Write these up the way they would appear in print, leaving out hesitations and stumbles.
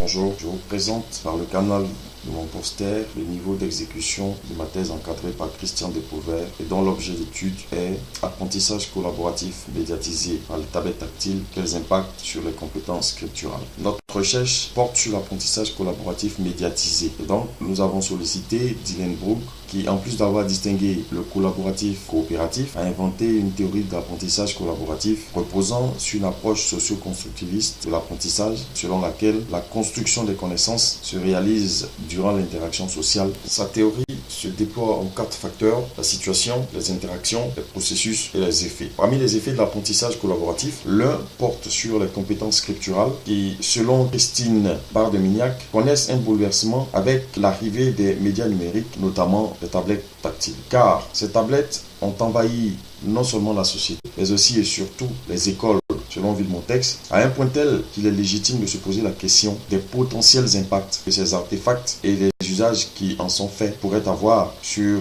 Bonjour, je vous présente par le canal de mon poster le niveau d'exécution de ma thèse encadrée par Christian Depauvert et dont l'objet d'étude est apprentissage collaboratif médiatisé par les tablettes tactiles, quels impacts sur les compétences scripturales. Notre recherche porte sur l'apprentissage collaboratif médiatisé et donc nous avons sollicité Dillenburg qui, en plus d'avoir distingué le collaboratif coopératif, a inventé une théorie d'apprentissage collaboratif reposant sur une approche socio-constructiviste de l'apprentissage selon laquelle la construction des connaissances se réalise durant l'interaction sociale. Sa théorie se déploie en 4 facteurs: la situation, les interactions, les processus et les effets. Parmi les effets de l'apprentissage collaboratif, l'un porte sur les compétences scripturales qui, selon Christine Barre-de-Mignac, connaissent un bouleversement avec l'arrivée des médias numériques, notamment les tablettes tactiles. Car ces tablettes ont envahi non seulement la société, mais aussi et surtout les écoles, selon Villemontex, à un point tel qu'il est légitime de se poser la question des potentiels impacts que ces artefacts et les usages qui en sont faits pourraient avoir sur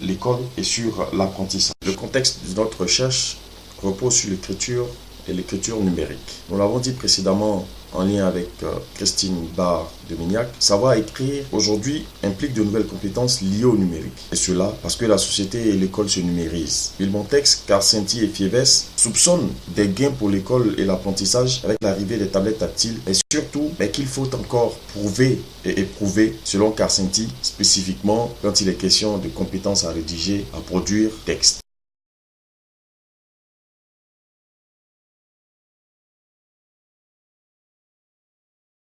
l'école et sur l'apprentissage. Le contexte de notre recherche repose sur l'écriture et l'écriture numérique. Nous l'avons dit précédemment en lien avec Christine Barre-de-Mignac, savoir écrire aujourd'hui implique de nouvelles compétences liées au numérique. Et cela parce que la société et l'école se numérisent. Villemontex, Carcenti et Fiévès soupçonnent des gains pour l'école et l'apprentissage avec l'arrivée des tablettes tactiles, et surtout qu'il faut encore prouver et éprouver, selon Carcenti, spécifiquement quand il est question de compétences à rédiger, à produire texte.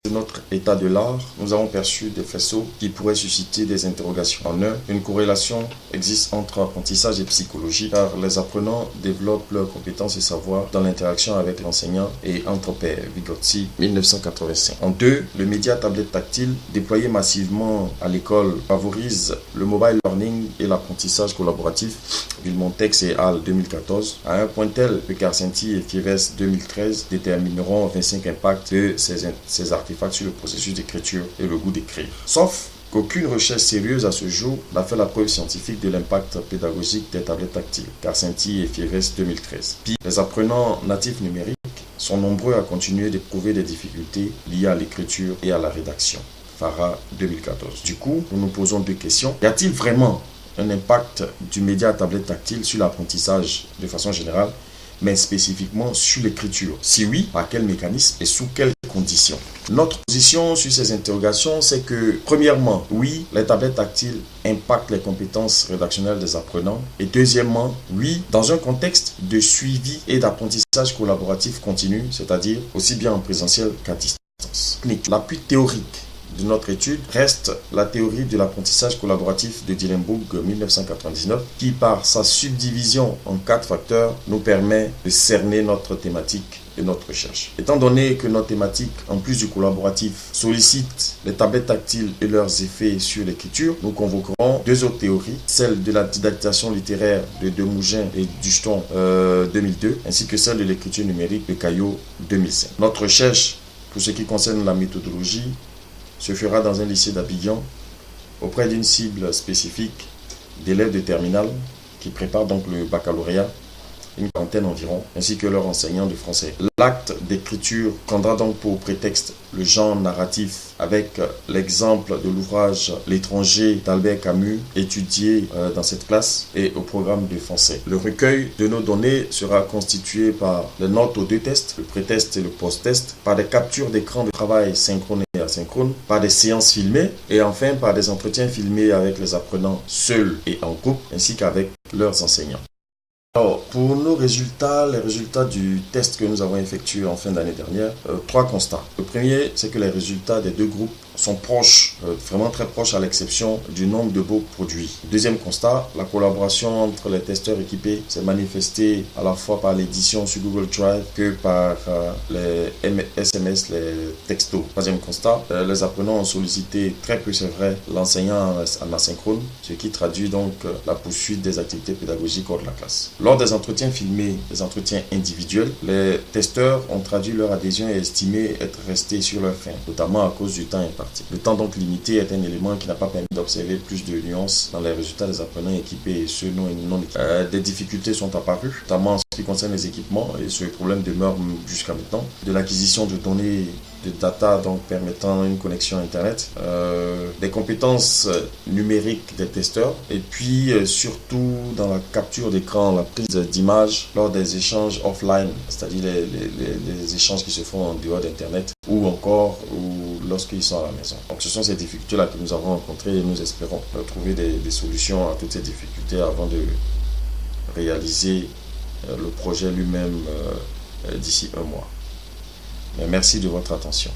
De notre état de l'art, nous avons perçu des faisceaux qui pourraient susciter des interrogations. En un, une corrélation existe entre apprentissage et psychologie, car les apprenants développent leurs compétences et savoirs dans l'interaction avec l'enseignant et entre pairs. Vygotsky, 1985. En deux, le média tablette tactile, déployé massivement à l'école, favorise le mobile learning et l'apprentissage collaboratif. Villemontex et Hall, 2014, à un point tel que Carcenti et Fiévès, 2013, détermineront 25 impacts de ces artefacts sur le processus d'écriture et le goût d'écrire. Sauf qu'aucune recherche sérieuse à ce jour n'a fait la preuve scientifique de l'impact pédagogique des tablettes tactiles. Carcenti et Fiévès, 2013. Puis, les apprenants natifs numériques sont nombreux à continuer d'éprouver des difficultés liées à l'écriture et à la rédaction. Farah, 2014. Du coup, nous nous posons 2 questions. Y a-t-il vraiment un impact du média à tablette tactile sur l'apprentissage de façon générale, mais spécifiquement sur l'écriture? Si oui, par quel mécanisme et sous quelles conditions? Notre position sur ces interrogations, c'est que, premièrement, oui, les tablettes tactiles impactent les compétences rédactionnelles des apprenants. Et deuxièmement, oui, dans un contexte de suivi et d'apprentissage collaboratif continu, c'est-à-dire aussi bien en présentiel qu'à distance. L'appui théorique de notre étude reste la théorie de l'apprentissage collaboratif de Dillenburg 1999 qui, par sa subdivision en 4 facteurs, nous permet de cerner notre thématique et notre recherche. Étant donné que notre thématique, en plus du collaboratif, sollicite les tablettes tactiles et leurs effets sur l'écriture, nous convoquerons 2 autres théories, celle de la didactisation littéraire de Demougin et Ducheton 2002, ainsi que celle de l'écriture numérique de Caillot 2005. Notre recherche, pour ce qui concerne la méthodologie, se fera dans un lycée d'Abidjan auprès d'une cible spécifique d'élèves de terminale qui préparent donc le baccalauréat, une quarantaine environ, ainsi que leurs enseignants de français. L'acte d'écriture prendra donc pour prétexte le genre narratif avec l'exemple de l'ouvrage L'étranger d'Albert Camus, étudié dans cette classe et au programme de français. Le recueil de nos données sera constitué par les notes aux 2 tests, le pré-test et le post-test, par des captures d'écran de travail synchrone et asynchrone, par des séances filmées et enfin par des entretiens filmés avec les apprenants seuls et en groupe, ainsi qu'avec leurs enseignants. Alors, pour nos résultats, les résultats du test que nous avons effectué en fin d'année dernière, 3 constats. Le premier, c'est que les résultats des 2 groupes sont proches, vraiment très proches à l'exception du nombre de baux produits. Deuxième constat, la collaboration entre les testeurs équipés s'est manifestée à la fois par l'édition sur Google Drive que par les SMS, les textos. Troisième constat, les apprenants ont sollicité très peu, c'est vrai, l'enseignant en asynchrone, ce qui traduit donc la poursuite des activités pédagogiques hors de la classe. Lors des entretiens filmés, des entretiens individuels, les testeurs ont traduit leur adhésion et estimé être restés sur leur faim, notamment à cause du temps imparti. Le temps donc limité est un élément qui n'a pas permis d'observer plus de nuances dans les résultats des apprenants équipés et ceux non équipés. Des difficultés sont apparues, notamment en ce qui concerne les équipements, et ce problème demeure jusqu'à maintenant, de l'acquisition de données de data donc permettant une connexion Internet, des compétences numériques des testeurs et puis surtout dans la capture d'écran, la prise d'image lors des échanges offline, c'est-à-dire les échanges qui se font en dehors d'Internet ou encore lorsqu'ils sont à la maison. Donc ce sont ces difficultés-là que nous avons rencontrées et nous espérons trouver des solutions à toutes ces difficultés avant de réaliser le projet lui-même d'ici un mois. Mais merci de votre attention.